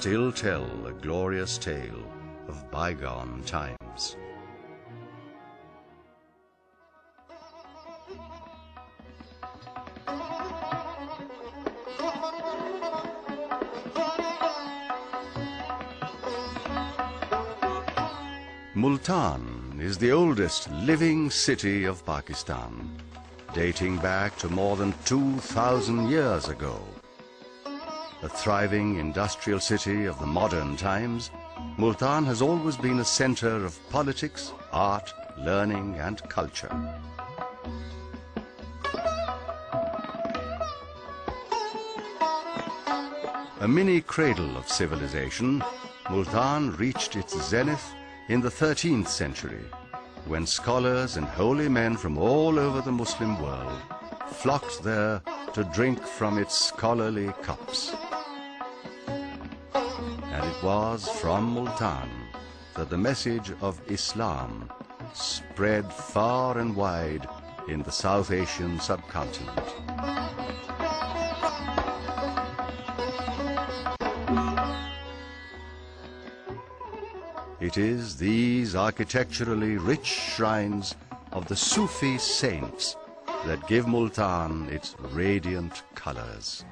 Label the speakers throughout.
Speaker 1: still tell a glorious tale of bygone times. Multan is the oldest living city of Pakistan, dating back to more than 2,000 years ago. A thriving industrial city of the modern times, Multan has always been a center of politics, art, learning and culture. A mini cradle of civilization, Multan reached its zenith in the 13th century, when scholars and holy men from all over the Muslim world flocked there to drink from its scholarly cups. And it was from Multan that the message of Islam spread far and wide in the South Asian subcontinent. It is these architecturally rich shrines of the Sufi saints that give Multan its radiant colors.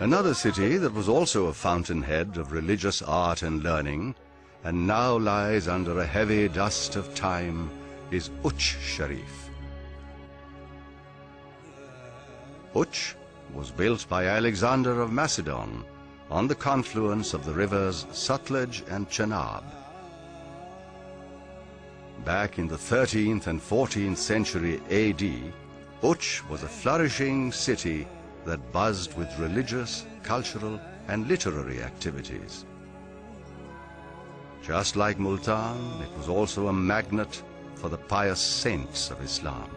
Speaker 1: Another city that was also a fountainhead of religious art and learning, and now lies under a heavy dust of time, is Uch Sharif. Uch was built by Alexander of Macedon on the confluence of the rivers Sutlej and Chenab. Back in the 13th and 14th century AD, Uch was a flourishing city that buzzed with religious, cultural and literary activities. Just like Multan, it was also a magnet for the pious saints of Islam.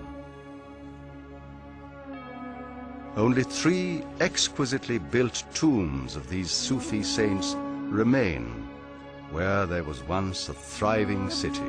Speaker 1: Only 3 exquisitely built tombs of these Sufi saints remain where there was once a thriving city.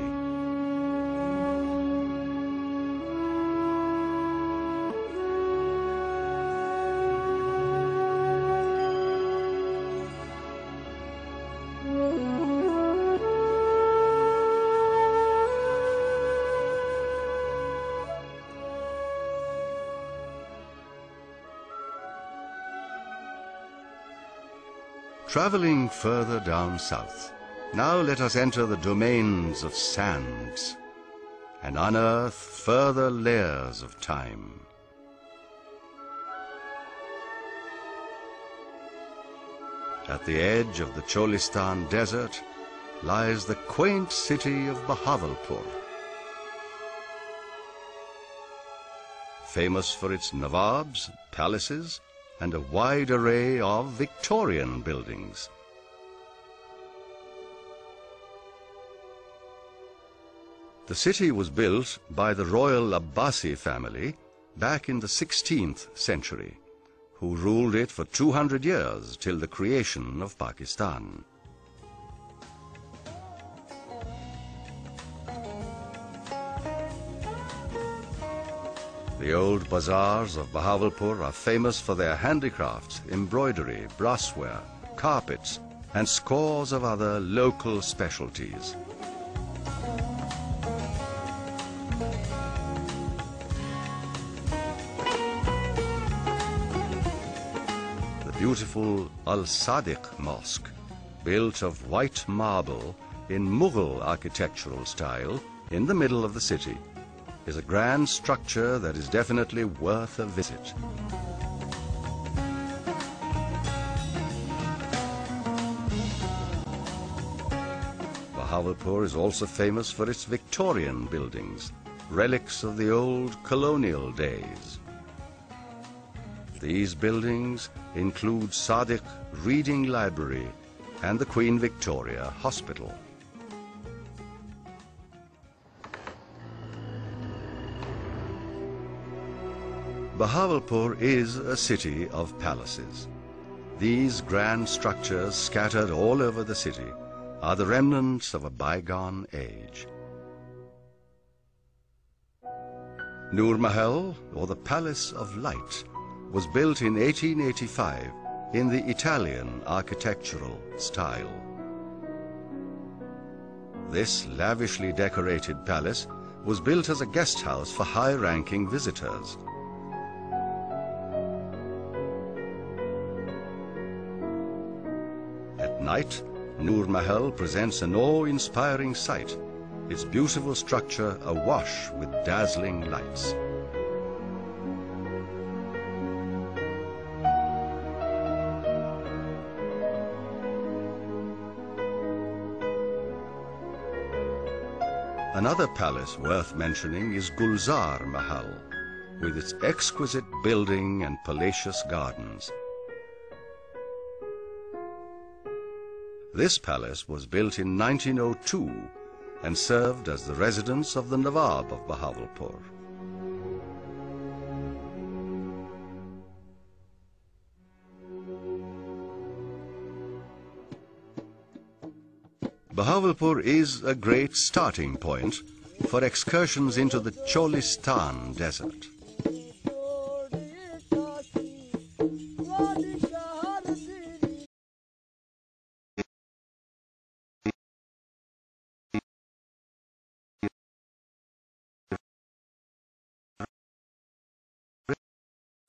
Speaker 1: Traveling further down south, now let us enter the domains of sands and unearth further layers of time. At the edge of the Cholistan desert lies the quaint city of Bahawalpur, famous for its nawabs, palaces, and a wide array of Victorian buildings. The city was built by the royal Abbasi family back in the 16th century, who ruled it for 200 years till the creation of Pakistan. The old bazaars of Bahawalpur are famous for their handicrafts, embroidery, brassware, carpets, and scores of other local specialties. The beautiful Al-Sadiq Mosque, built of white marble in Mughal architectural style in the middle of the city, is a grand structure that is definitely worth a visit. Bahawalpur is also famous for its Victorian buildings, relics of the old colonial days. These buildings include Sadiq Reading Library and the Queen Victoria Hospital. Bahawalpur is a city of palaces. These grand structures scattered all over the city are the remnants of a bygone age. Nur Mahal, or the Palace of Light, was built in 1885 in the Italian architectural style. This lavishly decorated palace was built as a guest house for high-ranking visitors. At night, Nur Mahal presents an awe-inspiring sight, its beautiful structure awash with dazzling lights. Another palace worth mentioning is Gulzar Mahal, with its exquisite building and palatial gardens. This palace was built in 1902 and served as the residence of the Nawab of Bahawalpur. Bahawalpur is a great starting point for excursions into the Cholistan desert.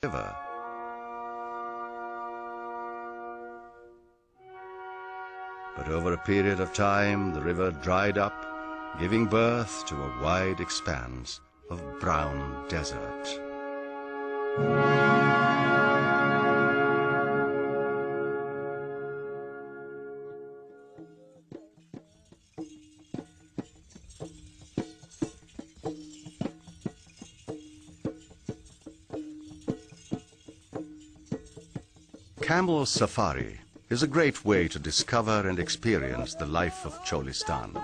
Speaker 1: River. But over a period of time, the river dried up, giving birth to a wide expanse of brown desert. Camel safari is a great way to discover and experience the life of Cholistan.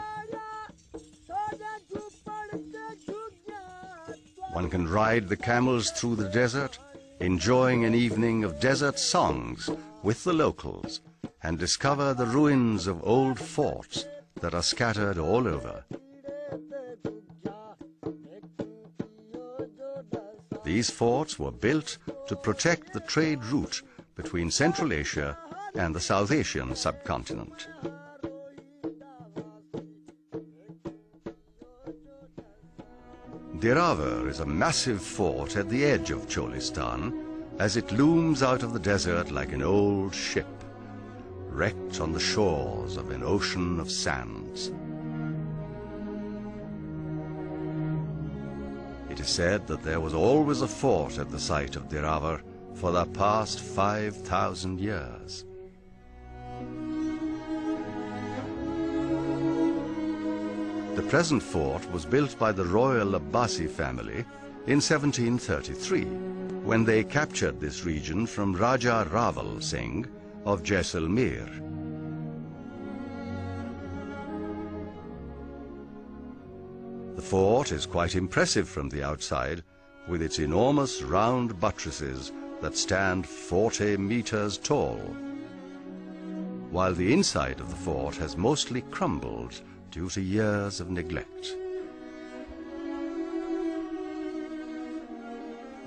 Speaker 1: One can ride the camels through the desert, enjoying an evening of desert songs with the locals, and discover the ruins of old forts that are scattered all over. These forts were built to protect the trade route between Central Asia and the South Asian subcontinent. Diravar is a massive fort at the edge of Cholistan as it looms out of the desert like an old ship, wrecked on the shores of an ocean of sands. It is said that there was always a fort at the site of Diravar for the past 5,000 years. The present fort was built by the royal Abbasi family in 1733, when they captured this region from Raja Raval Singh of Jaisalmer. The fort is quite impressive from the outside, with its enormous round buttresses that stand 40 meters tall, while the inside of the fort has mostly crumbled due to years of neglect.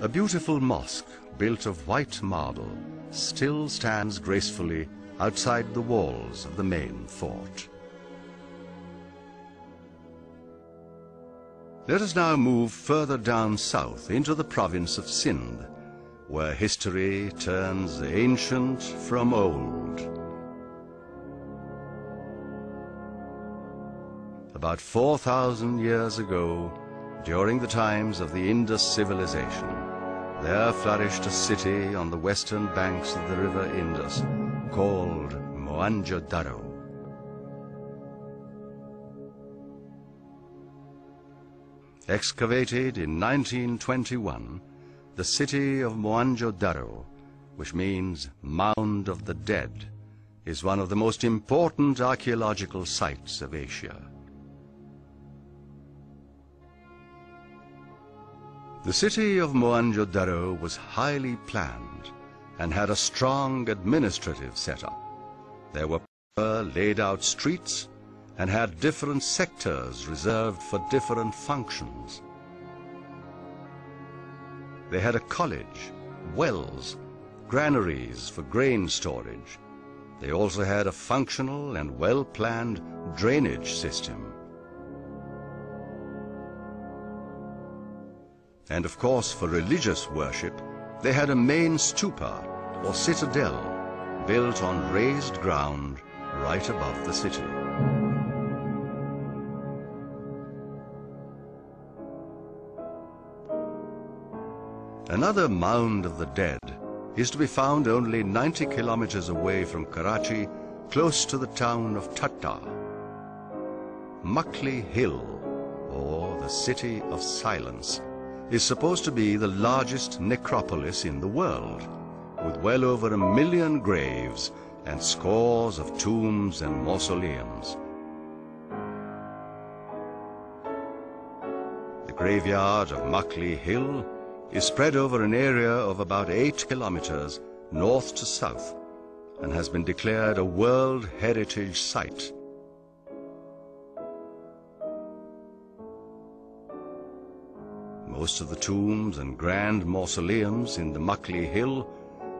Speaker 1: A beautiful mosque built of white marble still stands gracefully outside the walls of the main fort. Let us now move further down south into the province of Sindh, where history turns ancient from old. About 4,000 years ago, during the times of the Indus civilization, there flourished a city on the western banks of the river Indus called Mohenjo-daro. Excavated in 1921, the city of Mohenjo-daro, which means Mound of the Dead, is one of the most important archaeological sites of Asia. The city of Mohenjo-daro was highly planned and had a strong administrative setup. There were laid-out streets and had different sectors reserved for different functions. They had a college, wells, granaries for grain storage. They also had a functional and well-planned drainage system. And of course, for religious worship, they had a main stupa or citadel built on raised ground right above the city. Another mound of the dead is to be found only 90 kilometers away from Karachi, close to the town of Thatta. Muckley Hill, or the City of Silence, is supposed to be the largest necropolis in the world, with well over 1 million graves and scores of tombs and mausoleums. The graveyard of Muckley Hill is spread over an area of about 8 kilometers north to south and has been declared a World Heritage Site. Most of the tombs and grand mausoleums in the Muckley Hill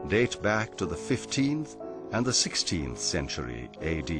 Speaker 1: date back to the 15th and the 16th century AD.